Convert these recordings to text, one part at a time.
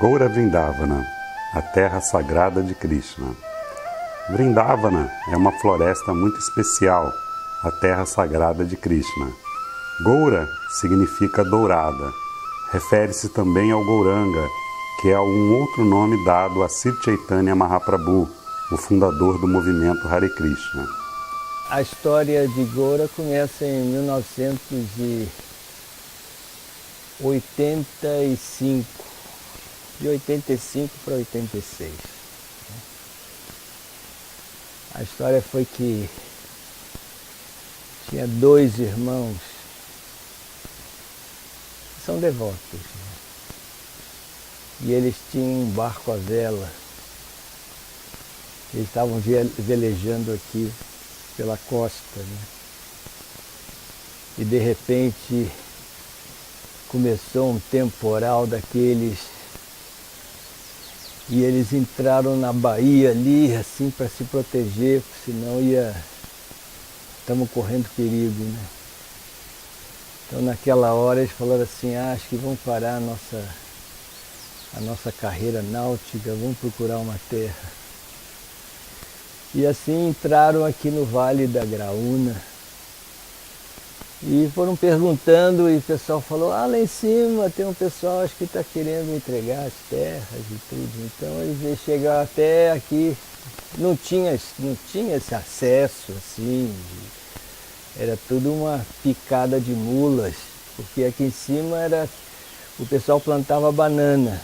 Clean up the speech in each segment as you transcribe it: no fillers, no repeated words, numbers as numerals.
Goura Vrindavana, a terra sagrada de Krishna. Vrindavana é uma floresta muito especial, a terra sagrada de Krishna. Goura significa dourada. Refere-se também ao Gauranga, que é um outro nome dado a Sri Chaitanya Mahaprabhu, o fundador do movimento Hare Krishna. A história de Goura começa em 1985, de 85 para 86. A história foi que tinha dois irmãos que são devotos, né? E eles tinham um barco à vela. Eles estavam velejando aqui pela costa, né? E de repente começou um temporal daqueles e eles entraram na baía ali assim para se proteger, senão estamos correndo perigo, né? Então naquela hora eles falaram assim, acho que vamos parar a nossa carreira náutica, vamos procurar uma terra. E assim entraram aqui no Vale da Graúna e foram perguntando e o pessoal falou, lá em cima tem um pessoal acho que está querendo entregar as terras e tudo. Então eles chegaram até aqui, não tinha esse acesso assim, era tudo uma picada de mulas, porque aqui em cima o pessoal plantava banana.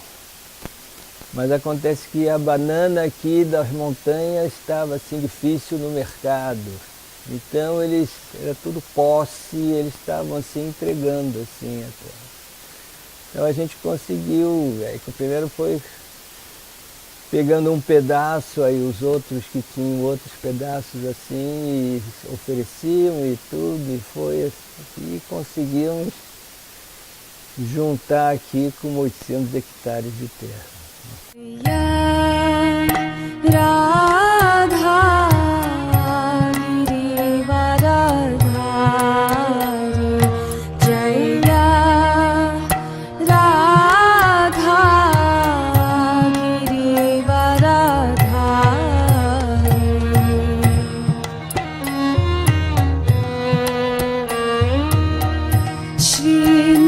Mas acontece que a banana aqui das montanhas estava assim difícil no mercado. Então era tudo posse, eles estavam assim entregando assim a terra. Então a gente conseguiu, aí o primeiro foi pegando um pedaço, aí os outros que tinham outros pedaços assim, e ofereciam e tudo, e foi assim, e conseguimos juntar aqui com 800 hectares de terra. Radha Girivaradhari Jaya Radha Girivaradhari Shri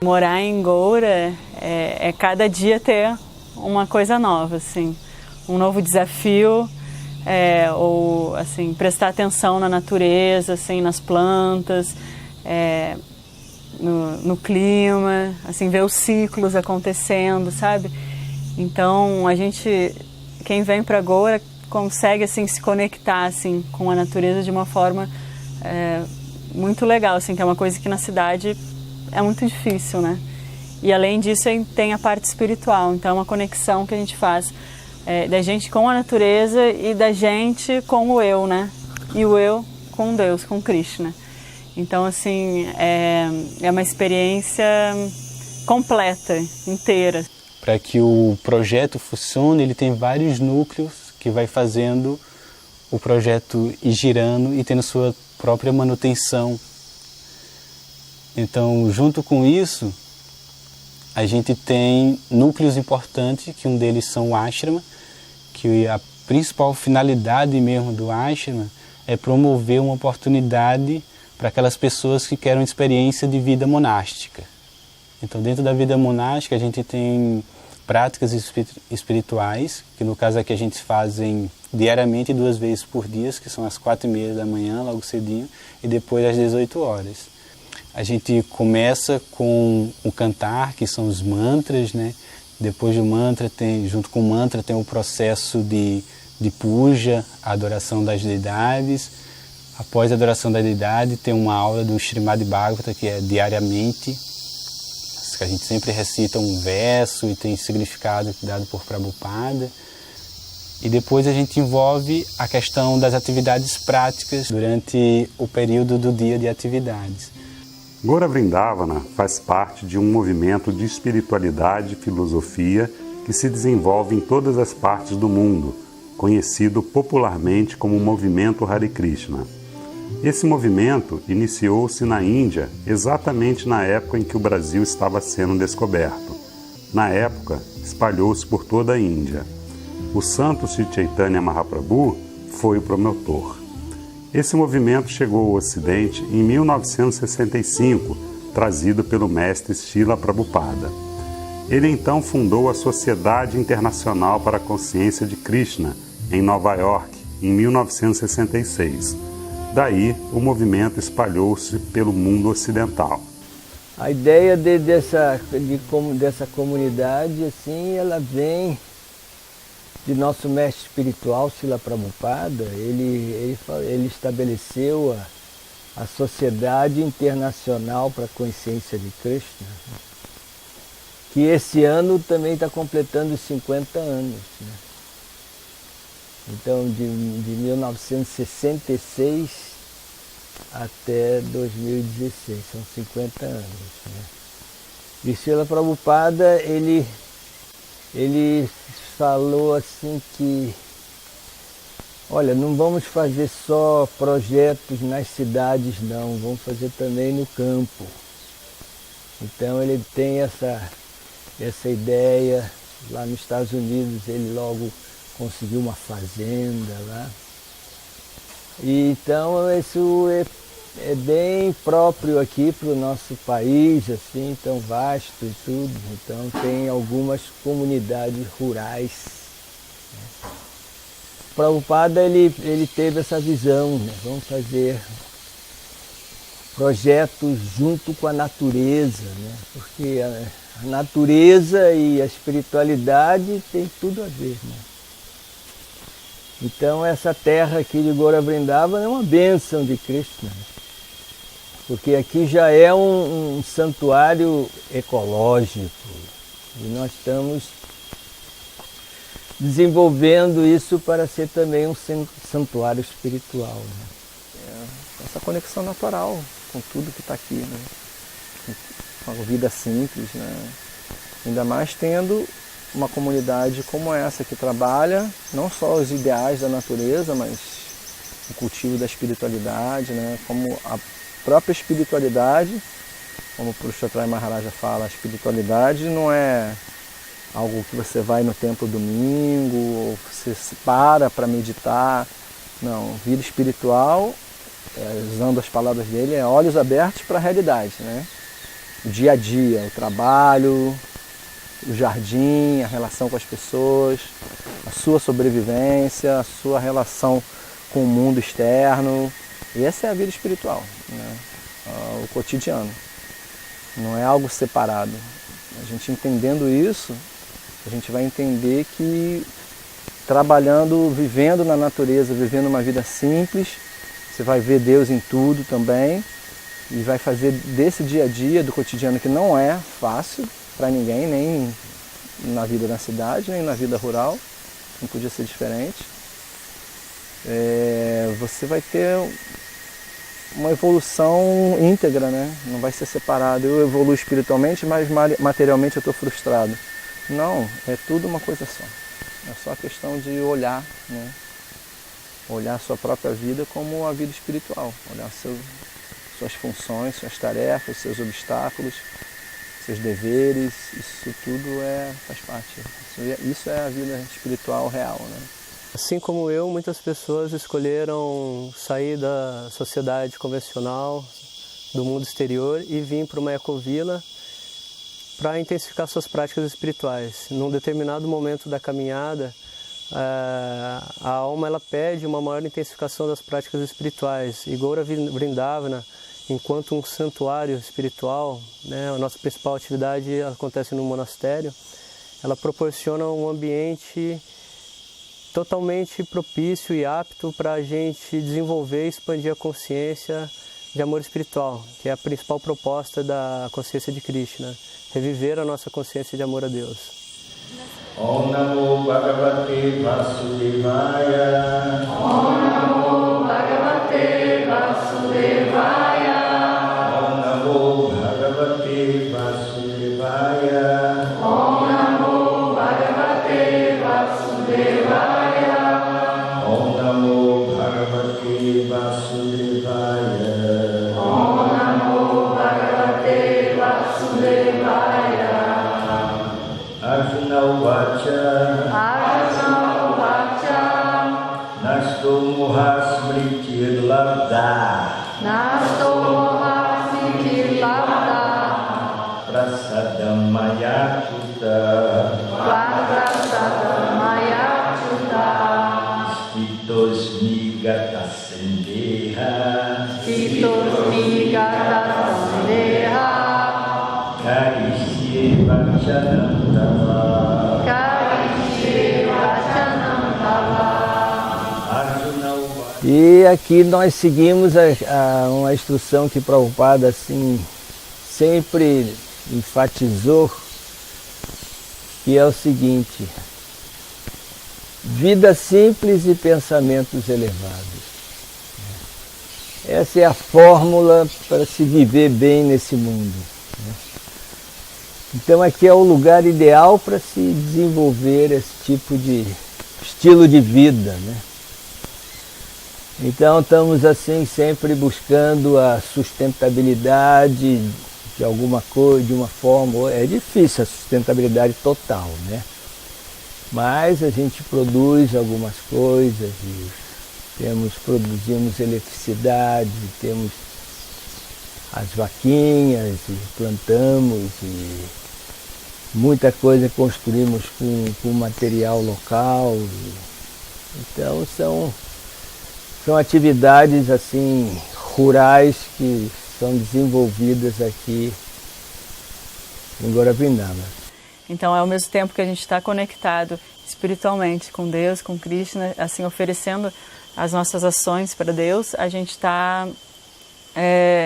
Morar em Goura é cada dia ter uma coisa nova, assim, um novo desafio, ou assim, prestar atenção na natureza, assim, nas plantas, no clima, assim, ver os ciclos acontecendo, sabe? Então quem vem para Goura consegue assim se conectar assim com a natureza de uma forma muito legal, assim, que é uma coisa que na cidade é muito difícil, né? E além disso tem a parte espiritual, então é uma conexão que a gente faz da gente com a natureza e da gente com o eu, né? E o eu com Deus, com Krishna. Então assim, é uma experiência completa, inteira. Para que o projeto funcione, ele tem vários núcleos que vai fazendo o projeto ir girando e tendo sua própria manutenção. Então, junto com isso, a gente tem núcleos importantes, que um deles são o ashrama, que a principal finalidade mesmo do ashrama é promover uma oportunidade para aquelas pessoas que querem uma experiência de vida monástica. Então, dentro da vida monástica, a gente tem práticas espirituais, que no caso aqui a gente fazem diariamente 2 vezes por dia, que são às 4h30 da manhã, logo cedinho, e depois às 18 horas. A gente começa com o cantar, que são os mantras, né? Depois do mantra, junto com o mantra, tem o processo de puja, a adoração das deidades. Após a adoração da deidade, tem uma aula do Srimad Bhagavata, que é diariamente, que a gente sempre recita um verso e tem significado dado por Prabhupada. E depois a gente envolve a questão das atividades práticas durante o período do dia de atividades. Goura Vrindavana faz parte de um movimento de espiritualidade, filosofia que se desenvolve em todas as partes do mundo, conhecido popularmente como o movimento Hare Krishna. Esse movimento iniciou-se na Índia exatamente na época em que o Brasil estava sendo descoberto. Na época, espalhou-se por toda a Índia. O santo Sri Chaitanya Mahaprabhu foi o promotor. Esse movimento chegou ao Ocidente em 1965, trazido pelo mestre Srila Prabhupada. Ele então fundou a Sociedade Internacional para a Consciência de Krishna, em Nova York, em 1966. Daí, o movimento espalhou-se pelo mundo ocidental. A ideia dessa comunidade, assim, ela vem de nosso mestre espiritual, Srila Prabhupada. Ele estabeleceu a Sociedade Internacional para a Consciência de Krishna, que esse ano também está completando 50 anos. Né? Então, de 1966 até 2016, são 50 anos. Né? E Srila Prabhupada, ele falou assim que, olha, não vamos fazer só projetos nas cidades não, vamos fazer também no campo. Então ele tem essa ideia. Lá nos Estados Unidos ele logo conseguiu uma fazenda lá. E então isso é bem próprio aqui para o nosso país, assim, tão vasto e tudo. Então tem algumas comunidades rurais. Né? O Prabhupada ele teve essa visão, né? Vamos fazer projetos junto com a natureza, né? Porque a natureza e a espiritualidade tem tudo a ver. Né? Então essa terra aqui de Gaura Vrindavana é uma bênção de Krishna, porque aqui já é um santuário ecológico e nós estamos desenvolvendo isso para ser também um santuário espiritual. Né? Essa conexão natural com tudo que está aqui, né? Com a vida simples, né? Ainda mais tendo uma comunidade como essa que trabalha não só os ideais da natureza, mas o cultivo da espiritualidade, né? Como a própria espiritualidade, como o Purushottam Maharaja fala, a espiritualidade não é algo que você vai no templo domingo, ou você se para meditar. Não, vida espiritual, usando as palavras dele, é olhos abertos para a realidade, né? O dia a dia, o trabalho, o jardim, a relação com as pessoas, a sua sobrevivência, a sua relação com o mundo externo. E essa é a vida espiritual, né? O cotidiano. Não é algo separado. A gente entendendo isso, a gente vai entender que trabalhando, vivendo na natureza, vivendo uma vida simples, você vai ver Deus em tudo também e vai fazer desse dia a dia, do cotidiano, que não é fácil para ninguém, nem na vida da cidade, nem na vida rural, não podia ser diferente. Você vai ter uma evolução íntegra, né? Não vai ser separado. Eu evoluo espiritualmente, mas materialmente eu estou frustrado. Não, é tudo uma coisa só. É só a questão de olhar, né? Olhar a sua própria vida como a vida espiritual. Olhar suas funções, suas tarefas, seus obstáculos, seus deveres. Isso tudo faz parte. Isso é a vida espiritual real, né? Assim como eu, muitas pessoas escolheram sair da sociedade convencional, do mundo exterior e vir para uma ecovila para intensificar suas práticas espirituais. Num determinado momento da caminhada, a alma ela pede uma maior intensificação das práticas espirituais. E Gaura Vrindavana, enquanto um santuário espiritual, né, a nossa principal atividade acontece no monastério, ela proporciona um ambiente totalmente propício e apto para a gente desenvolver e expandir a consciência de amor espiritual, que é a principal proposta da consciência de Krishna, reviver a nossa consciência de amor a Deus. Om Namo Bhagavate Vasudevaya. Om Namo Bhagavate Vasudevaya. Om Namo Bhagavate Vasudevaya. Om Namo Bhagavate Karishye Vachanam Tava. Karishye Vachanam Tava. Arjuna Uvacha. E aqui nós seguimos uma instrução que Prabhupada assim, sempre enfatizou, que é o seguinte: vida simples e pensamentos elevados. Essa é a fórmula para se viver bem nesse mundo. Então aqui é o lugar ideal para se desenvolver esse tipo de estilo de vida, né? Então estamos assim sempre buscando a sustentabilidade de alguma coisa, de uma forma. É difícil a sustentabilidade total, né? Mas a gente produz algumas coisas e produzimos eletricidade, temos as vaquinhas e plantamos e muita coisa construímos com material local. Então são atividades assim rurais que são desenvolvidas aqui em Gaura-Vrindava. Então, ao mesmo tempo que a gente está conectado espiritualmente com Deus, com Krishna, assim oferecendo as nossas ações para Deus, a gente está...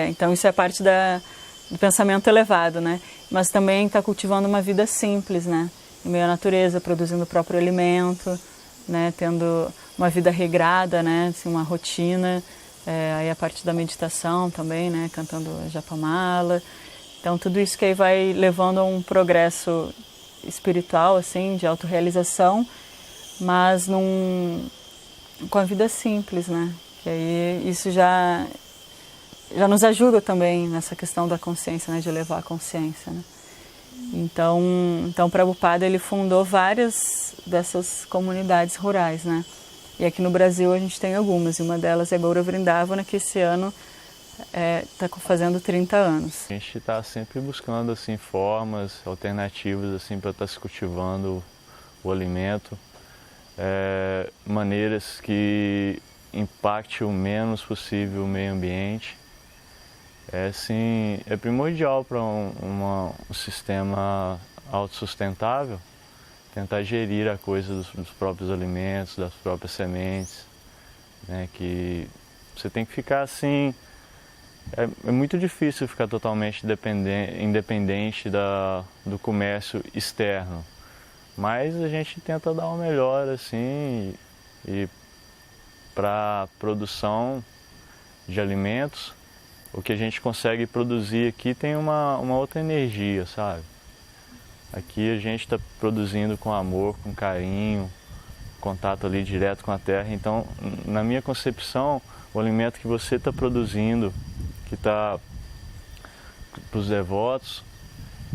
então isso é parte do pensamento elevado, né? Mas também está cultivando uma vida simples, né? Em meio à natureza, produzindo o próprio alimento, né? Tendo uma vida regrada, né? Assim, uma rotina. Aí a parte da meditação também, né? Cantando Japamala. Então tudo isso que aí vai levando a um progresso espiritual, assim, de autorrealização, mas com a vida simples, né? Que aí isso já nos ajuda também nessa questão da consciência, né? De elevar a consciência, né? Então Prabhupada, ele fundou várias dessas comunidades rurais, né? E aqui no Brasil a gente tem algumas, e uma delas é Gaura Vrindavana, que esse ano está fazendo 30 anos. A gente está sempre buscando assim, formas alternativas assim, para estar se cultivando o alimento, maneiras que impacte o menos possível o meio ambiente. É primordial para um sistema autossustentável tentar gerir a coisa dos próprios alimentos, das próprias sementes, né? Que você tem que ficar assim. É muito difícil ficar totalmente independente do comércio externo, mas a gente tenta dar o melhor assim, e para a produção de alimentos, o que a gente consegue produzir aqui tem uma outra energia, sabe? Aqui a gente está produzindo com amor, com carinho, contato ali direto com a terra. Então, na minha concepção, o alimento que você está produzindo, que está para os devotos,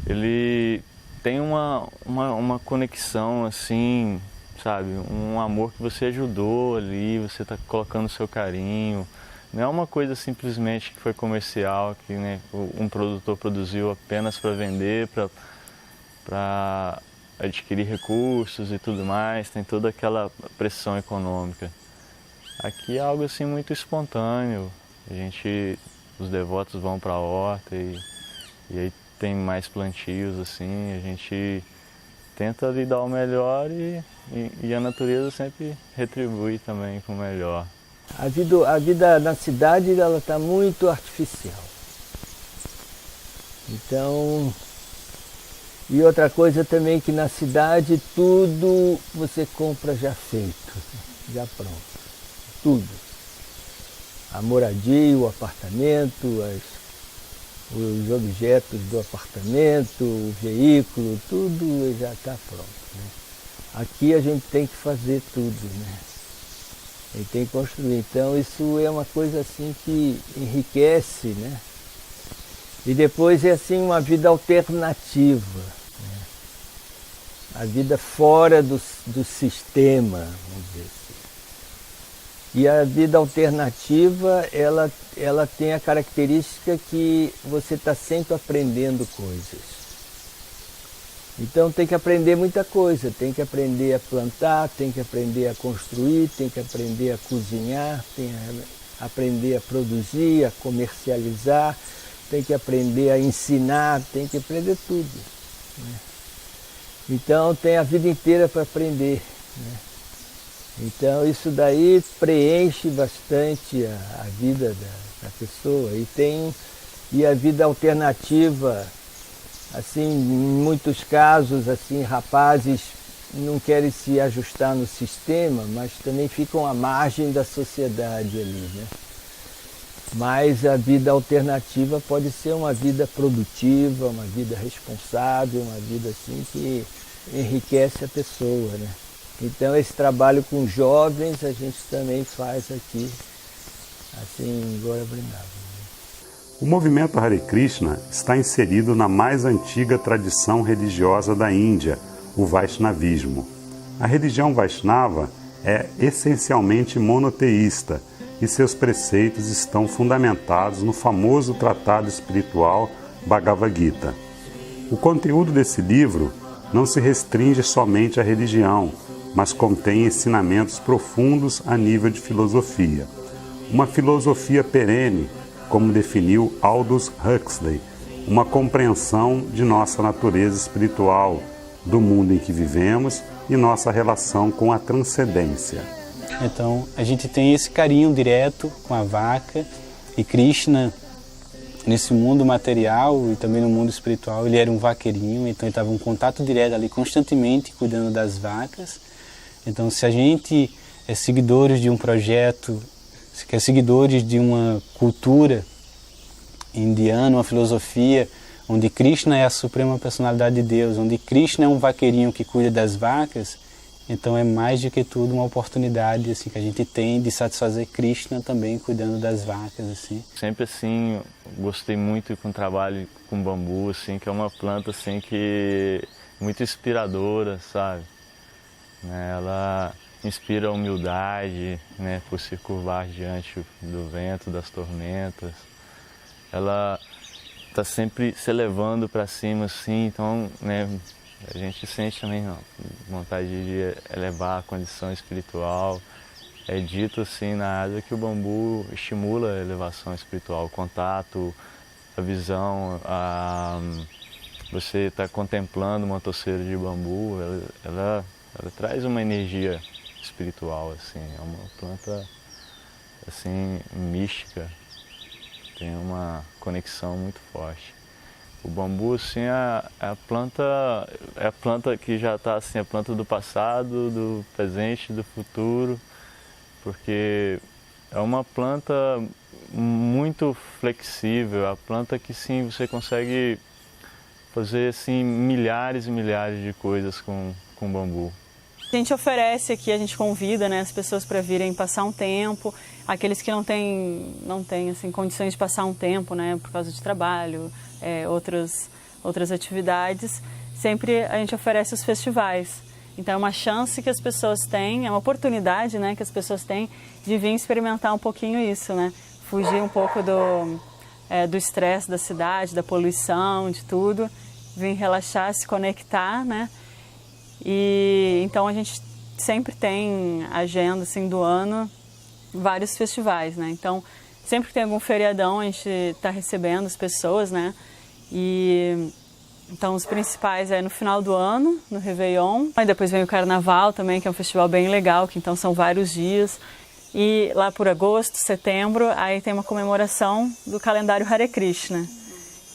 ele tem uma conexão assim, sabe? Um amor que você ajudou ali, você está colocando o seu carinho. Não é uma coisa simplesmente que foi comercial, que, né, um produtor produziu apenas para vender, para adquirir recursos e tudo mais, tem toda aquela pressão econômica. Aqui é algo assim muito espontâneo, os devotos vão para a horta e aí tem mais plantios assim, a gente tenta lhe dar o melhor e a natureza sempre retribui também com o melhor. A vida na cidade ela está muito artificial. Então, e outra coisa também, que na cidade tudo você compra já feito, já pronto, tudo. A moradia, o apartamento, os objetos do apartamento, o veículo, tudo já está pronto, né? Aqui a gente tem que fazer tudo, né? A gente tem que construir. Então isso é uma coisa assim que enriquece, né? E depois é assim uma vida alternativa, né? A vida fora do sistema, vamos dizer assim. E a vida alternativa, ela tem a característica que você está sempre aprendendo coisas. Então tem que aprender muita coisa, tem que aprender a plantar, tem que aprender a construir, tem que aprender a cozinhar, tem que aprender a produzir, a comercializar. tem que aprender a ensinar, tem que aprender tudo, né? Então tem a vida inteira para aprender, né? Então isso daí preenche bastante a vida da pessoa. E a vida alternativa, assim, em muitos casos, assim, rapazes não querem se ajustar no sistema, mas também ficam à margem da sociedade ali, né? Mas a vida alternativa pode ser uma vida produtiva, uma vida responsável, uma vida assim que enriquece a pessoa, né? Então esse trabalho com jovens a gente também faz aqui, assim, em Gaura Vrindavan. O movimento Hare Krishna está inserido na mais antiga tradição religiosa da Índia, o Vaishnavismo. A religião Vaishnava é essencialmente monoteísta e seus preceitos estão fundamentados no famoso tratado espiritual Bhagavad Gita. O conteúdo desse livro não se restringe somente à religião, mas contém ensinamentos profundos a nível de filosofia. Uma filosofia perene, como definiu Aldous Huxley, uma compreensão de nossa natureza espiritual, do mundo em que vivemos e nossa relação com a transcendência. Então, a gente tem esse carinho direto com a vaca, e Krishna, nesse mundo material e também no mundo espiritual, ele era um vaqueirinho, então ele estava em contato direto ali, constantemente cuidando das vacas. Então, se a gente é seguidores de um projeto, se é seguidores de uma cultura indiana, uma filosofia, onde Krishna é a suprema personalidade de Deus, onde Krishna é um vaqueirinho que cuida das vacas, então é mais do que tudo uma oportunidade assim, que a gente tem de satisfazer Krishna também cuidando das vacas. Assim. Sempre assim, gostei muito com o trabalho com bambu, assim, que é uma planta assim, que muito inspiradora, sabe? Ela inspira a humildade, né, por se curvar diante do vento, das tormentas. Ela está sempre se elevando para cima, assim, então, né, a gente sente também vontade de elevar a condição espiritual. É dito assim na área que o bambu estimula a elevação espiritual, o contato, a visão, você está contemplando uma toceira de bambu, ela traz uma energia espiritual, assim, é uma planta assim, mística, tem uma conexão muito forte. O bambu, assim, é a planta que já está, assim, a planta do passado, do presente, do futuro, porque é uma planta muito flexível, a planta que, sim, você consegue fazer, assim, milhares e milhares de coisas com bambu. A gente oferece aqui, a gente convida, né, as pessoas para virem passar um tempo, aqueles que não têm assim, condições de passar um tempo, né, por causa de trabalho, outras atividades, sempre a gente oferece os festivais. Então é uma chance que as pessoas têm, é uma oportunidade, né, que as pessoas têm de vir experimentar um pouquinho isso, né, fugir um pouco do estresse da cidade, da poluição, de tudo, vir relaxar, se conectar, né. E então a gente sempre tem agenda assim, do ano, vários festivais, né? Então sempre que tem algum feriadão a gente está recebendo as pessoas, né? E então os principais é no final do ano, no Réveillon. Aí depois vem o Carnaval também, que é um festival bem legal, que então são vários dias. E lá por agosto, setembro, aí tem uma comemoração do calendário Hare Krishna.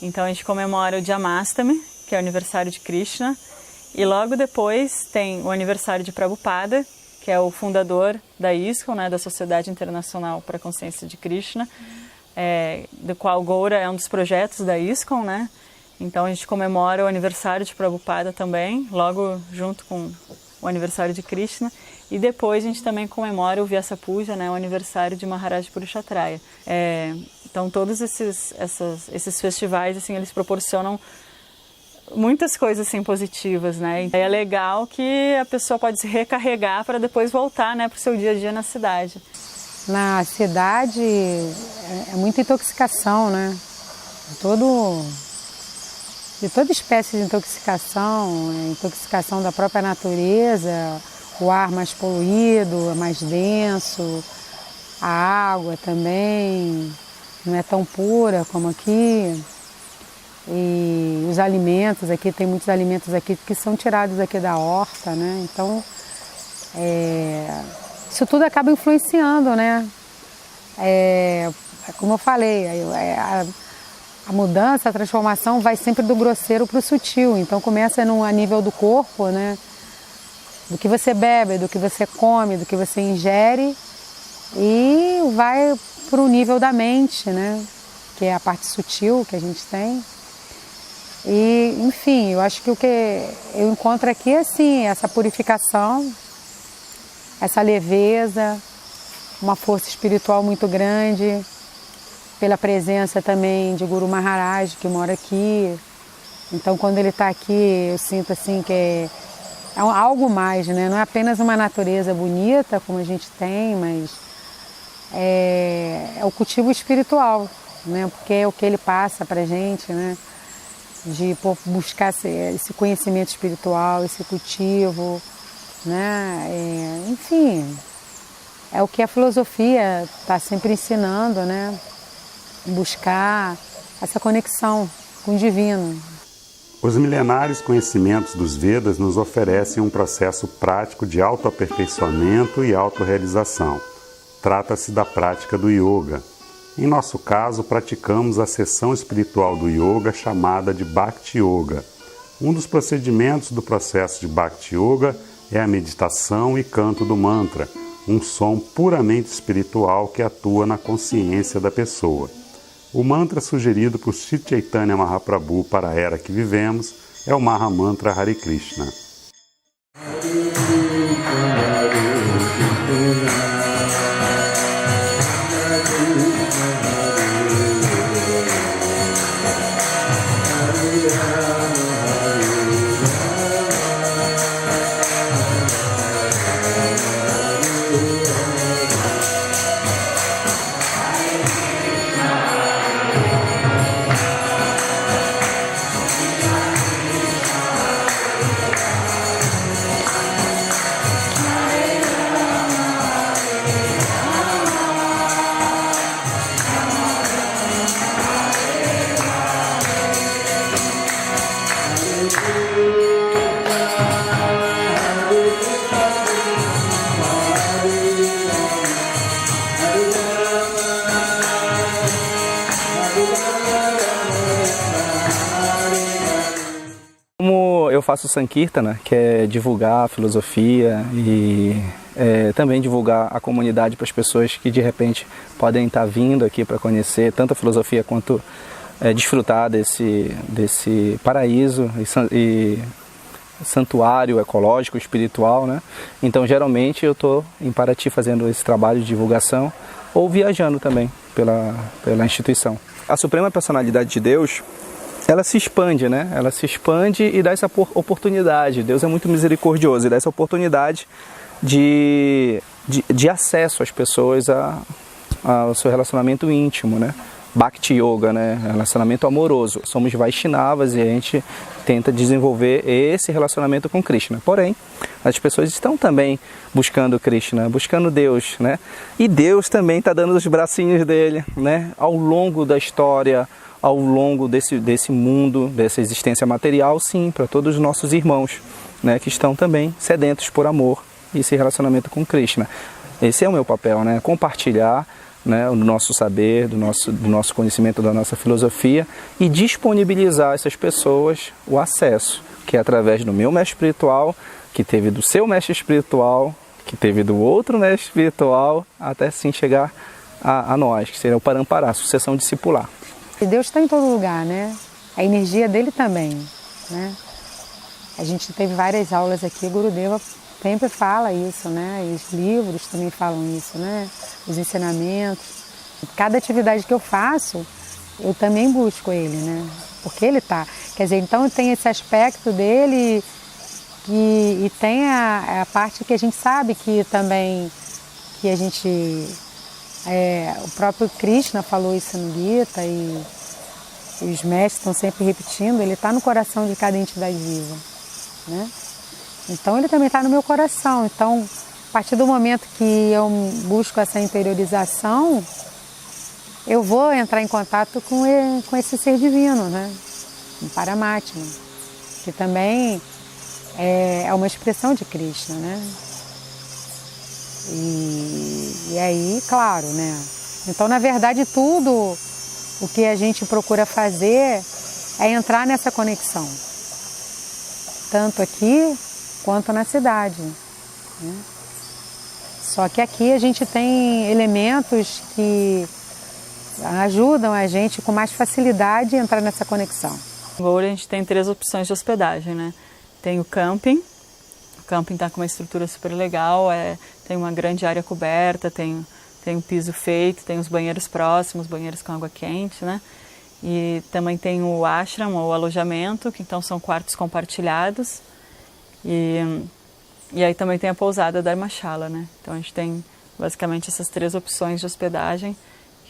Então a gente comemora o Janmashtami, que é o aniversário de Krishna. E logo depois tem o aniversário de Prabhupada, que é o fundador da ISKCON, né, da Sociedade Internacional para a Consciência de Krishna, do qual Gaura é um dos projetos da ISKCON, né? Então a gente comemora o aniversário de Prabhupada também, logo junto com o aniversário de Krishna. E depois a gente também comemora o Vyasa Puja, né, o aniversário de Maharaj Purusharthaya. Então todos esses festivais, assim, eles proporcionam muitas coisas assim positivas, né? E é legal que a pessoa pode se recarregar para depois voltar, né, para o seu dia a dia na cidade. Na cidade é muita intoxicação, né? De toda espécie de intoxicação, intoxicação da própria natureza, o ar mais poluído, mais denso, a água também não é tão pura como aqui. E os alimentos aqui, tem muitos alimentos aqui que são tirados aqui da horta, né? Então, isso tudo acaba influenciando, né? Como eu falei, a mudança, a transformação vai sempre do grosseiro para o sutil. Então começa a nível do corpo, né? Do que você bebe, do que você come, do que você ingere, e vai para o nível da mente, né? Que é a parte sutil que a gente tem. E, enfim, eu acho que o que eu encontro aqui é assim, essa purificação, essa leveza, uma força espiritual muito grande, pela presença também de Guru Maharaj, que mora aqui. Então, quando ele está aqui, eu sinto assim que é algo mais, né? Não é apenas uma natureza bonita, como a gente tem, mas é o cultivo espiritual, né? Porque é o que ele passa para a gente, né? De buscar esse conhecimento espiritual, esse cultivo, né? Enfim, é o que a filosofia está sempre ensinando, né? Buscar essa conexão com o divino. Os milenares conhecimentos dos Vedas nos oferecem um processo prático de autoaperfeiçoamento e autorrealização. Trata-se da prática do yoga. Em nosso caso, praticamos a seção espiritual do yoga chamada de Bhakti Yoga. Um dos procedimentos do processo de Bhakti Yoga é a meditação e canto do mantra, um som puramente espiritual que atua na consciência da pessoa. O mantra sugerido por Sri Chaitanya Mahaprabhu para a era que vivemos é o Mahamantra Hare Krishna. Eu faço Sankirtana, que é divulgar a filosofia e também divulgar a comunidade para as pessoas que de repente podem estar vindo aqui para conhecer tanto a filosofia quanto desfrutar desse paraíso e santuário ecológico, espiritual, né? Então geralmente eu estou em Paraty fazendo esse trabalho de divulgação ou viajando também pela instituição. A Suprema Personalidade de Deus, ela se expande, né? Ela se expande e dá essa oportunidade. Deus é muito misericordioso e dá essa oportunidade de acesso às pessoas ao seu relacionamento íntimo, né? Bhakti Yoga, né? Relacionamento amoroso. Somos Vaishnavas e a gente tenta desenvolver esse relacionamento com Krishna. Porém, as pessoas estão também buscando Krishna, buscando Deus, né? E Deus também está dando os bracinhos dele, né? Ao longo da história, ao longo desse mundo, dessa existência material, sim, para todos os nossos irmãos, né, que estão também sedentos por amor e esse relacionamento com Krishna. Esse é o meu papel, né, compartilhar, né, o nosso saber, do nosso conhecimento, da nossa filosofia e disponibilizar a essas pessoas o acesso, que é através do meu mestre espiritual, que teve do seu mestre espiritual, que teve do outro mestre espiritual, até sim chegar a nós, que seria o Parampará, a sucessão discipular. E Deus está em todo lugar, né? A energia dele também, né? A gente teve várias aulas aqui, o Gurudeva sempre fala isso, né? E os livros também falam isso, né? Os ensinamentos. Cada atividade que eu faço, eu também busco ele, né? Porque ele tá. Quer dizer, então tem esse aspecto dele e tem a parte que a gente sabe que também, que a gente... o próprio Krishna falou isso no Gita e os mestres estão sempre repetindo, ele está no coração de cada entidade viva, né? Então ele também está no meu coração. Então, a partir do momento que eu busco essa interiorização, eu vou entrar em contato com esse ser divino, né? um Paramatma, que também é uma expressão de Krishna, né? E aí, claro, né? Então, na verdade, tudo o que a gente procura fazer é entrar nessa conexão, tanto aqui quanto na cidade, né? Só que aqui a gente tem elementos que ajudam a gente com mais facilidade a entrar nessa conexão. Em Goura a gente tem 3 opções de hospedagem, né? Tem o camping. O camping está com uma estrutura super legal, tem uma grande área coberta, tem um piso feito, tem os banheiros próximos, banheiros com água quente, né? E também tem o ashram, ou alojamento, que então são quartos compartilhados. E aí também tem a pousada Dharmashala, né? Então a gente tem basicamente essas 3 opções de hospedagem,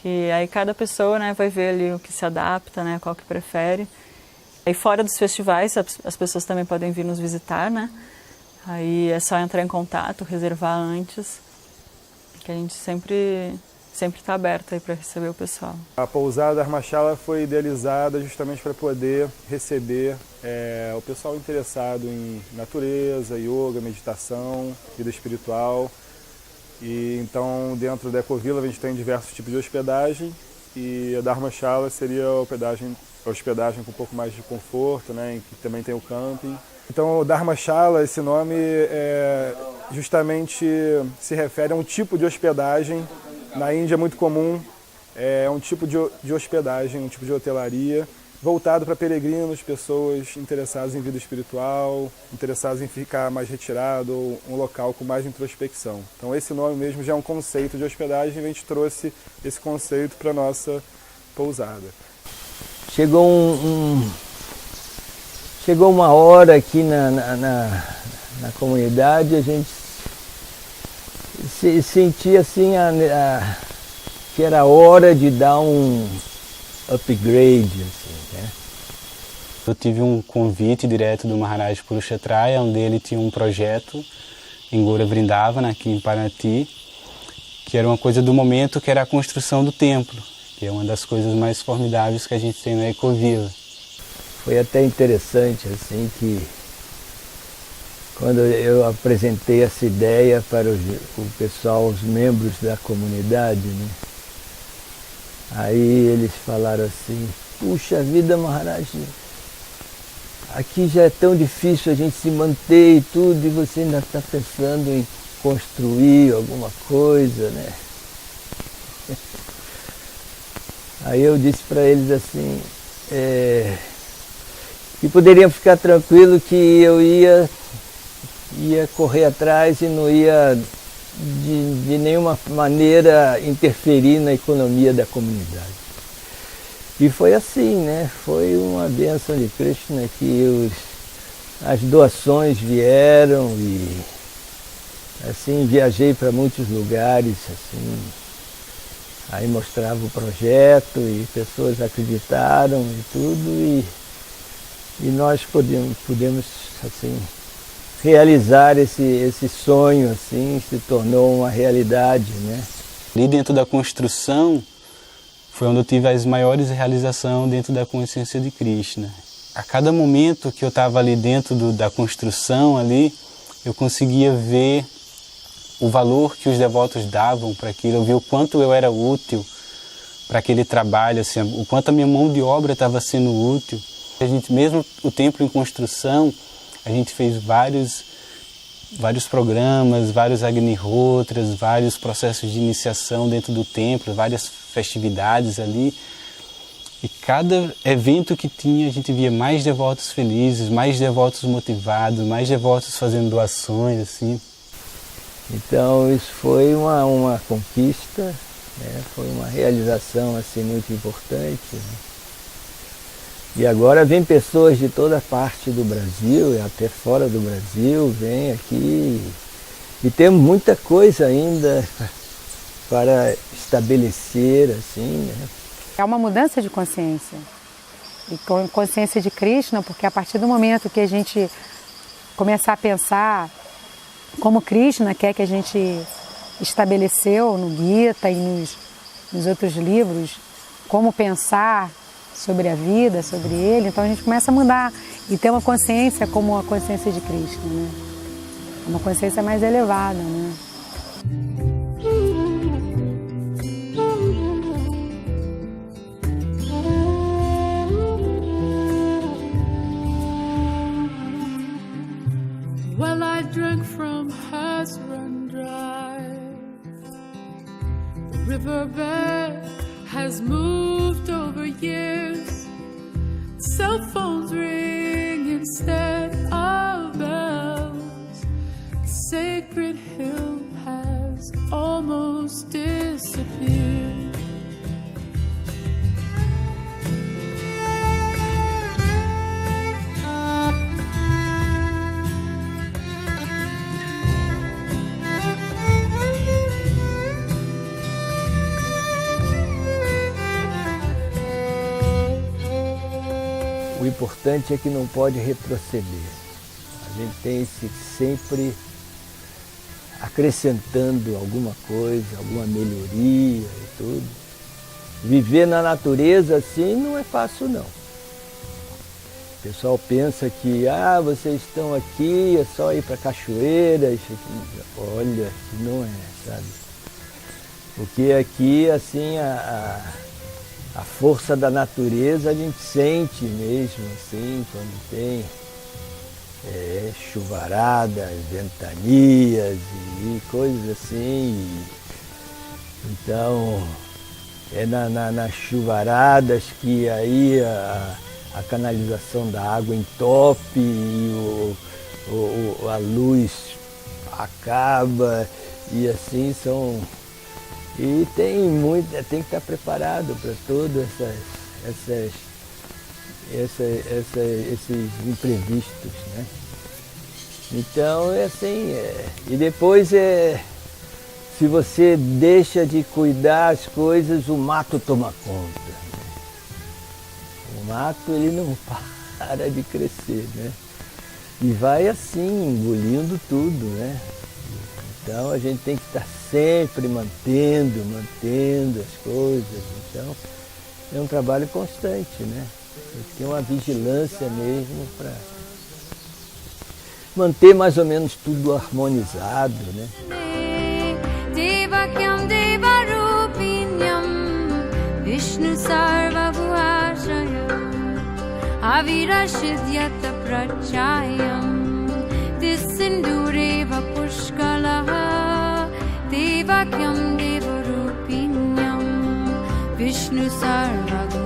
que aí cada pessoa, né, vai ver ali o que se adapta, né, qual que prefere. Aí fora dos festivais, as pessoas também podem vir nos visitar, né? Aí é só entrar em contato, reservar antes, que a gente sempre está aberto aí para receber o pessoal. A pousada Dharmashala foi idealizada justamente para poder receber o pessoal interessado em natureza, yoga, meditação, vida espiritual. E então, dentro da Ecovila, a gente tem diversos tipos de hospedagem, e a Dharmashala seria a hospedagem com um pouco mais de conforto, né, em que também tem o camping. Então, o Dharmashala, esse nome, justamente se refere a um tipo de hospedagem. Na Índia é muito comum, é um tipo de hospedagem, um tipo de hotelaria, voltado para peregrinos, pessoas interessadas em vida espiritual, interessadas em ficar mais retirado, ou um local com mais introspecção. Então esse nome mesmo já é um conceito de hospedagem, e a gente trouxe esse conceito para a nossa pousada. Chegou uma hora aqui na comunidade, a gente sentia assim que era hora de dar um upgrade, assim, né? Eu tive um convite direto do Maharaj Purushatraya, onde ele tinha um projeto em Goura Vrindavana, aqui em Paraty, que era uma coisa do momento, que era a construção do templo, que é uma das coisas mais formidáveis que a gente tem na Ecovila. Foi até interessante, assim, que quando eu apresentei essa ideia para o pessoal, os membros da comunidade, né? Aí eles falaram assim: puxa vida, Maharaj, aqui já é tão difícil a gente se manter e tudo, e você ainda está pensando em construir alguma coisa, né? Aí eu disse para eles assim, que poderiam ficar tranquilos que eu ia correr atrás e não ia de nenhuma maneira interferir na economia da comunidade. E foi assim, né? Foi uma bênção de Krishna que as doações vieram, e assim viajei para muitos lugares, assim, aí mostrava o projeto e pessoas acreditaram e tudo, e nós pudemos assim realizar esse sonho, assim, se tornou uma realidade, né? Ali dentro da construção foi onde eu tive as maiores realizações dentro da consciência de Krishna. A cada momento que eu estava ali dentro da construção, ali, eu conseguia ver o valor que os devotos davam para aquilo, eu via o quanto eu era útil para aquele trabalho, assim, o quanto a minha mão de obra estava sendo útil. A gente, mesmo o templo em construção, a gente fez vários programas, vários agnihotras, vários processos de iniciação dentro do templo, várias festividades ali. E cada evento que tinha, a gente via mais devotos felizes, mais devotos motivados, mais devotos fazendo doações, assim. Então isso foi uma conquista, né? Foi uma realização assim, muito importante, né? E agora vem pessoas de toda parte do Brasil e até fora do Brasil, vêm aqui, e temos muita coisa ainda para estabelecer, assim, né? É uma mudança de consciência, e consciência de Krishna, porque a partir do momento que a gente começar a pensar como Krishna quer que a gente estabeleceu no Gita e nos outros livros, como pensar sobre a vida, sobre ele. Então a gente começa a mudar e ter uma consciência como a consciência de Krishna, né? Uma consciência mais elevada, né? Well, I drank from has run dry. The riverbed has moved over years. Cell phones ring instead of bells. The sacred hill has almost disappeared. O importante é que não pode retroceder. A gente tem que sempre acrescentando alguma coisa, alguma melhoria e tudo. Viver na natureza assim não é fácil não. O pessoal pensa que vocês estão aqui, é só ir para cachoeiras. Olha, não é, sabe? Porque aqui assim a força da natureza a gente sente mesmo, assim, quando tem chuvaradas, ventanias e coisas assim. Então, é nas chuvaradas que aí a canalização da água entope e a luz acaba e assim são... E tem que estar preparado para todos esses imprevistos, né? Então é assim, e depois se você deixa de cuidar as coisas, o mato toma conta. O mato ele não para de crescer, né? E vai assim, engolindo tudo, né? Então a gente tem que estar sempre mantendo as coisas. Então é um trabalho constante, né? Tem que ter uma vigilância mesmo para manter mais ou menos tudo harmonizado, né? Vishnu sarva avirashidyata prachayam tisindureva pushkalaha devakyam devarupinyam Vishnu sarva